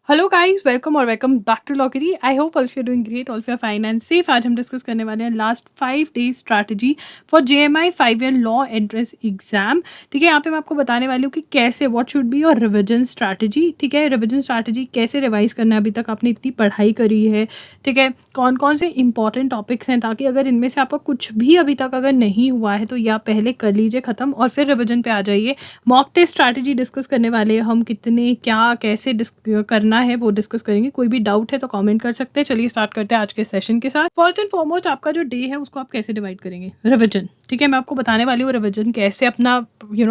Hello guys, welcome और welcome back to Lockery. I hope all you doing great, all you are fine and safe. आज हम discuss करने वाले हैं last 5 days strategy for JMI 5 year law entrance exam. ठीक है, यहाँ पे मैं आपको बताने वाली हूँ कि कैसे what should be your revision strategy. ठीक है, रिविजन स्ट्रैटेजी कैसे रिवाइज करना है, अभी तक आपने इतनी पढ़ाई करी है। ठीक है, कौन कौन से इंपॉर्टेंट टॉपिक्स हैं, ताकि अगर इनमें से आपका कुछ भी अभी तक अगर नहीं हुआ है तो या पहले कर लीजिए खत्म और फिर रिविजन पे आ जाइए। मॉक टेस्ट स्ट्रैटेजी डिस्कस करने वाले हैं हम, कितने क्या कैसे करना है वो डिस्कस करेंगे। कोई भी डाउट है तो कमेंट कर सकते हैं। चलिए स्टार्ट करते हैं आज के सेशन के साथ। फर्स्ट एंड फॉरमोस्ट, आपका जो डे है उसको आप कैसे डिवाइड करेंगे? रिवीजन। ठीक है, मैं आपको बताने वाली हूँ रिवीजन कैसे अपना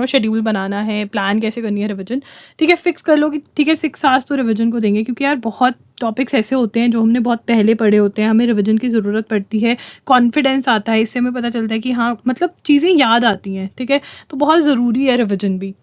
शेड्यूल बनाना है, प्लान कैसे करनी है रिवीजन। ठीक है, फिक्स कर लो कि ठीक है 6 आवर्स तो रिवीजन को देंगे, क्योंकि यार बहुत टॉपिक्स ऐसे होते हैं जो हमने बहुत पहले पढ़े होते हैं, हमें रिवीजन की ज़रूरत पड़ती है, कॉन्फिडेंस आता है, इससे हमें पता चलता है कि हाँ मतलब चीज़ें याद आती हैं। ठीक है, तो बहुत ज़रूरी है रिवीजन भी।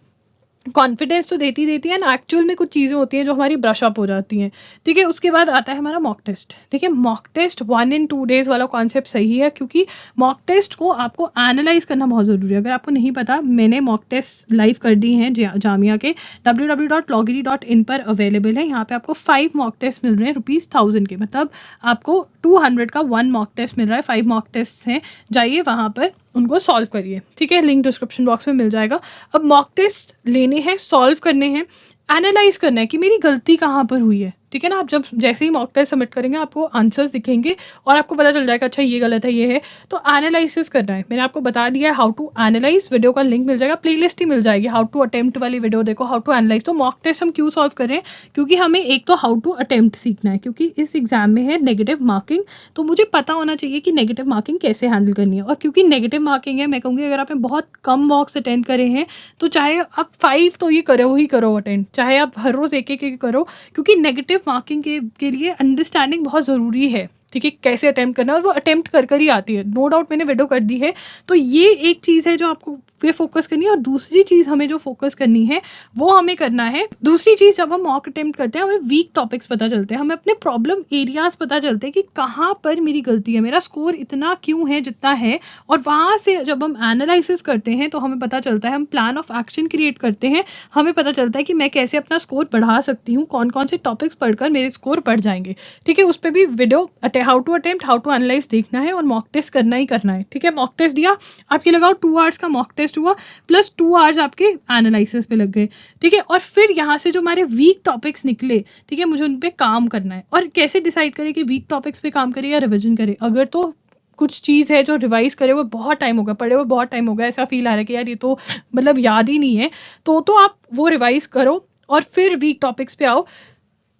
कॉन्फिडेंस तो देती है ना, एक्चुअल में कुछ चीज़ें होती हैं जो हमारी ब्रश अप हो जाती हैं। ठीक है, उसके बाद आता है हमारा मॉक टेस्ट। ठीक है, मॉक टेस्ट 1 in 2 days वाला कॉन्सेप्ट सही है, क्योंकि मॉक टेस्ट को आपको एनालाइज करना बहुत ज़रूरी है। अगर आपको नहीं पता, मैंने मॉक टेस्ट लाइव कर दी हैं जामिया के www.loggery.in पर अवेलेबल है। यहाँ पे आपको 5 मॉक टेस्ट मिल रहे हैं ₹1000 के, मतलब आपको 200 का 1 मॉक टेस्ट मिल रहा है। 5 मॉक टेस्ट हैं, जाइए वहाँ पर उनको सॉल्व करिए। ठीक है, लिंक डिस्क्रिप्शन बॉक्स में मिल जाएगा। अब मॉक टेस्ट लेने हैं, सॉल्व करने हैं, एनालाइज करना है कि मेरी गलती कहाँ पर हुई है। ठीक है ना, आप जब जैसे ही मॉक टेस्ट सबमिट करेंगे आपको आंसर्स दिखेंगे और आपको पता चल जाएगा अच्छा ये गलत है ये है, तो एनालिसिस करना है। मैंने आपको बता दिया है हाउ टू एनालाइज, वीडियो का लिंक मिल जाएगा, प्लेलिस्ट ही मिल जाएगी, हाउ टू अटेम्प्ट वाली वीडियो देखो, हाउ टू एनालाइज। तो मॉक टेस्ट हम क्यों सॉल्व करें? क्योंकि हमें एक तो हाउ टू अटेम्प्ट सीखना है, क्योंकि इस एग्जाम में है नेगेटिव मार्किंग, तो मुझे पता होना चाहिए कि नेगेटिव मार्किंग कैसे हैंडल करनी है। और क्योंकि नेगेटिव मार्किंग है, मैं कहूँगी अगर आपने बहुत कम मॉक्स अटेंड करे हैं तो चाहे आप 5 तो ये करो ही करो अटेंड, चाहे आप हर रोज एक एक करो, क्योंकि नेगेटिव मार्किंग के लिए अंडरस्टैंडिंग बहुत ज़रूरी है। ठीक है, कैसे अटेम्प्ट करना है, और वो अटेम्प्ट कर ही आती है, नो डाउट। मैंने वीडियो कर दी है, तो ये एक चीज़ है जो आपको पे फोकस करनी है। और दूसरी चीज़ हमें जो फोकस करनी है वो हमें करना है, दूसरी चीज़ जब हम मॉक अटेम्प्ट करते हैं हमें वीक टॉपिक्स पता चलते हैं, हमें अपने प्रॉब्लम एरियाज पता चलते हैं कि कहाँ पर मेरी गलती है, मेरा स्कोर इतना क्यों है जितना है। और वहाँ से जब हम एनालिसिस करते हैं तो हमें पता चलता है, हम प्लान ऑफ एक्शन क्रिएट करते हैं, हमें पता चलता है कि मैं कैसे अपना स्कोर बढ़ा सकती हूँ, कौन कौन से टॉपिक्स पढ़कर मेरे स्कोर बढ़ जाएंगे। ठीक है, उस पर भी video how to attempt how to analyse देखना है और मॉक टेस्ट करना ही करना है। ठीक है, मॉक टेस्ट दिया, आपके लगाओ 2 आवर्स का मॉक टेस्ट हुआ, प्लस 2 आवर्स आपके एनालिसिस पे लग गए। ठीक है, और फिर यहाँ से जो हमारे वीक टॉपिक्स निकले, ठीक है, मुझे उन पे काम करना है। और कैसे डिसाइड करें कि वीक टॉपिक्स पे काम करें या रिविजन करें? अगर तो कुछ चीज़ है जो रिवाइज करे हुए बहुत टाइम हो गया, पढ़े हुए बहुत टाइम हो गया, ऐसा फील आ रहा है कि यार ये तो मतलब याद ही नहीं है, तो आप वो रिवाइज करो और फिर वीक टॉपिक्स पे आओ।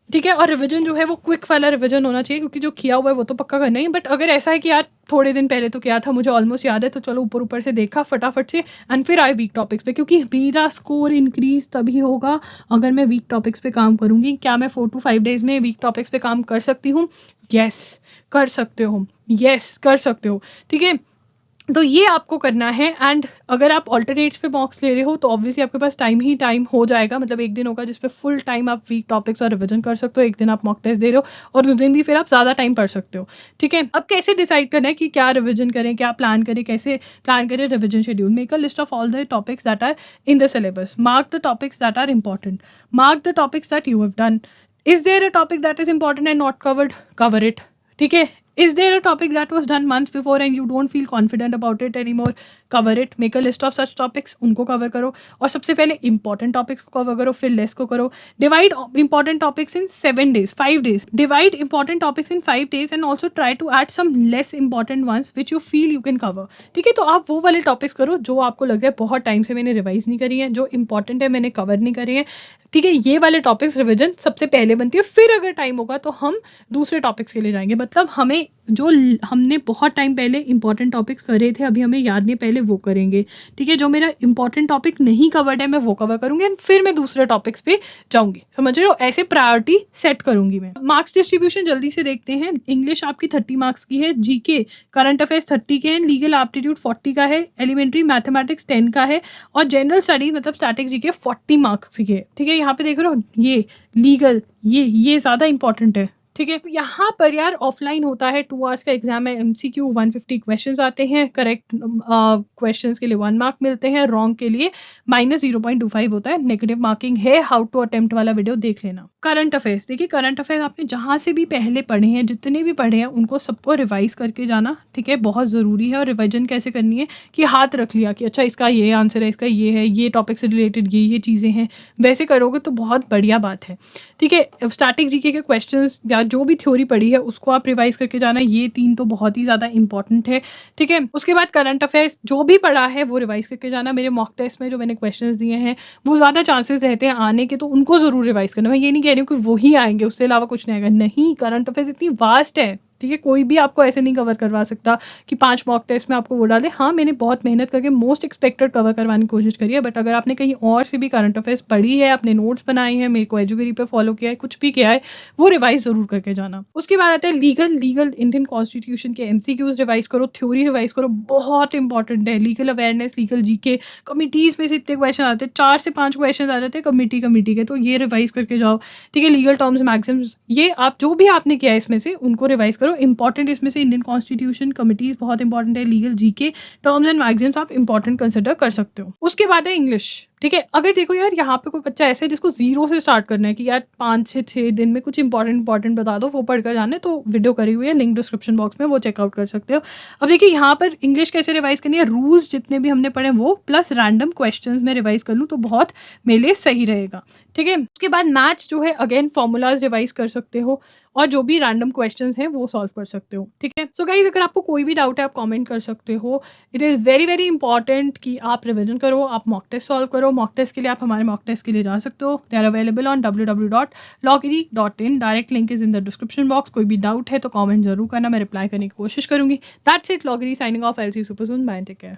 ठीक है, और रिवीजन जो है वो क्विक वाला रिवीजन होना चाहिए, क्योंकि जो किया हुआ है वो तो पक्का करना ही। बट अगर ऐसा है कि यार थोड़े दिन पहले तो क्या था, मुझे ऑलमोस्ट याद है, तो चलो ऊपर ऊपर से देखा फटाफट से एंड फिर आए वीक टॉपिक्स पे, क्योंकि मेरा स्कोर इंक्रीज तभी होगा अगर मैं वीक टॉपिक्स पे काम करूंगी। क्या मैं 4 to 5 डेज में वीक टॉपिक्स पे काम कर सकती हूँ? यस, कर सकते हो। यस, कर सकते हो। ठीक है, तो ये आपको करना है। एंड अगर आप ऑल्टरनेट्स पे मॉक्स ले रहे हो तो ऑब्वियसली आपके पास टाइम ही टाइम हो जाएगा, मतलब एक दिन होगा जिसपे फुल टाइम आप वीक टॉपिक्स और रिवीजन कर सकते हो, एक दिन आप मॉक टेस्ट दे रहे हो और उस दिन भी फिर आप ज़्यादा टाइम पढ़ सकते हो। ठीक है, अब कैसे डिसाइड करना है कि क्या रिवीजन करें, क्या प्लान करें, कैसे प्लान करें revision schedule? Make a list of all the topics that are in the syllabus, mark the topics that are important, mark the topics that you have done. Is there a topic that is important and not covered? Cover it. ठीक है, is there a topic that was done months before and you don't feel confident about it anymore? cover it, make a list of such topics, उनको cover करो। और सबसे पहले important topics को cover करो, फिर less को करो। divide important topics in 7 days, 5 days, divide important topics in 5 days and also try to add some less important ones which you feel you can cover। ठीक है, तो आप वो वाले टॉपिक्स करो जो आपको लग रहा है बहुत टाइम से मैंने रिवाइज नहीं करी है, जो इंपॉर्टेंट है मैंने कवर नहीं करी है। ठीक है, ये वाले टॉपिक्स रिविजन सबसे पहले बनती है, फिर अगर टाइम होगा तो हम दूसरे टॉपिक्स के लिए जाएंगे। मतलब हमें जो हमने बहुत टाइम पहले इंपॉर्टेंट टॉपिक्स करे थे, अभी हमें याद नहीं, पहले वो करेंगे। ठीक है, जो मेरा इंपॉर्टेंट टॉपिक नहीं कवर्ड है मैं वो कवर करूंगी एंड फिर मैं दूसरे टॉपिक्स पे जाऊंगी। समझ रहे हो, ऐसे प्रायोरिटी सेट करूंगी मैं। मार्क्स डिस्ट्रीब्यूशन जल्दी से देखते हैं। इंग्लिश आपकी 30 मार्क्स की है, जीके करंट अफेयर्स 30 के हैं, लीगल एप्टीट्यूड 40 का है, एलिमेंट्री मैथमेटिक्स 10 का है और जनरल स्टडीज मतलब स्टैटिक जीके 40 मार्क्स की है। ठीक है, यहाँ पे देख रहे हो ये लीगल, ये ज्यादा इंपॉर्टेंट है। ठीक है, यहाँ पर यार ऑफलाइन होता है, 2 आवर्स का एग्जाम है, MCQ 150 क्वेश्चंस आते हैं, करेक्ट क्वेश्चंस के लिए 1 मार्क मिलते हैं, रॉन्ग के लिए -0.25 होता है, नेगेटिव मार्किंग है। हाउ टू अटेम्प्ट वाला वीडियो देख लेना। करंट अफेयर्स, देखिए करंट अफेयर्स आपने जहाँ से भी पहले पढ़े हैं, जितने भी पढ़े हैं, उनको सबको रिवाइज करके जाना, ठीक है, बहुत ज़रूरी है। और रिवीजन कैसे करनी है कि हाथ रख लिया कि अच्छा इसका ये आंसर है, इसका ये है, ये टॉपिक से रिलेटेड ये चीज़ें हैं, वैसे करोगे तो बहुत बढ़िया बात है, ठीक है। स्टैटिक जीके के क्वेश्चंस या जो भी थ्योरी पढ़ी है उसको आप रिवाइज करके जाना, ये 3 तो बहुत ही ज़्यादा इंपॉर्टेंट है, ठीक है। उसके बाद करंट अफेयर्स जो भी पढ़ा है वो रिवाइज करके जाना। मेरे मॉक टेस्ट में जो मैंने क्वेश्चंस दिए हैं वो ज़्यादा चांसेस रहते हैं आने के, तो उनको ज़रूर रिवाइज करना। मैं ये नहीं कह रही हूँ कि वही आएंगे, उससे अलावा कुछ नहीं आएगा, नहीं, करंट अफेयर्स इतनी वास्ट है, ठीक है, कोई भी आपको ऐसे नहीं कवर करवा सकता कि 5 मॉक टेस्ट में आपको वो डाले। हाँ, मैंने बहुत मेहनत करके मोस्ट एक्सपेक्टेड कवर करवाने की कोशिश करी है, बट अगर आपने कहीं और से भी करंट अफेयर्स पढ़ी है, अपने नोट्स बनाए हैं, मेरे को एजुकेरी पे फॉलो किया है, कुछ भी किया है, वो रिवाइज जरूर करके जाना। उसके बाद आता है लीगल इंडियन कॉन्स्टिट्यूशन के एमसीक्यूज रिवाइज करो, थ्योरी रिवाइज करो, बहुत इंपॉर्टेंट है। Legal awareness, legal GK, committees में से इतने क्वेश्चन आते हैं, 4 से 5 क्वेश्चन आ जाते हैं कमिटी के, तो ये रिवाइज करके जाओ, ठीक है। लीगल टर्म्स मैक्सिम्स, ये आप जो भी आपने किया है इसमें से उनको रिवाइज करो। इंपॉर्टेंट इसमें से इंडियन कॉन्स्टिट्यूशन, कमिटीज बहुत इंपॉर्टेंट है, legal GK, terms and Maxim's आप इंपॉर्टेंट कंसिडर कर सकते हो। उसके बाद है इंग्लिश, ठीक है। अगर देखो यार यहाँ पे कोई बच्चा ऐसा है जिसको जीरो से स्टार्ट करना है कि यार 5 से 6 दिन में कुछ इंपॉर्टेंट बता दो, वो पढ़कर जाने, तो वीडियो करी हुई है, लिंक डिस्क्रिप्शन बॉक्स में, वो चेकआउट कर सकते हो। अब देखिए यहाँ पर इंग्लिश कैसे रिवाइज करनी है, रूल्स जितने भी हमने पढ़े वो प्लस रैंडम क्वेश्चंस में रिवाइज कर लूँ तो बहुत मेरे लिए सही रहेगा, ठीक है। उसके बाद मैथ्स जो है अगेन फॉर्मूलाज रिवाइज कर सकते हो और जो भी रैंडम क्वेश्चंस हैं वो सॉल्व कर सकते हो, ठीक है। सो गाइस, अगर आपको कोई भी डाउट है आप कमेंट कर सकते हो। It is very very important कि आप रिवीजन करो, आप मॉक टेस्ट सॉल्व करो। मॉक टेस्ट के लिए आप हमारे मॉक टेस्ट के लिए जा सकते हो, they are available on www.loggery.in, direct link is in the description box. कोई भी डाउट है तो कमेंट जरूर करना, मैं रिप्लाई करने की कोशिश करूंगी। That's it, Lockery signing off, एलसी super soon, bye, take care.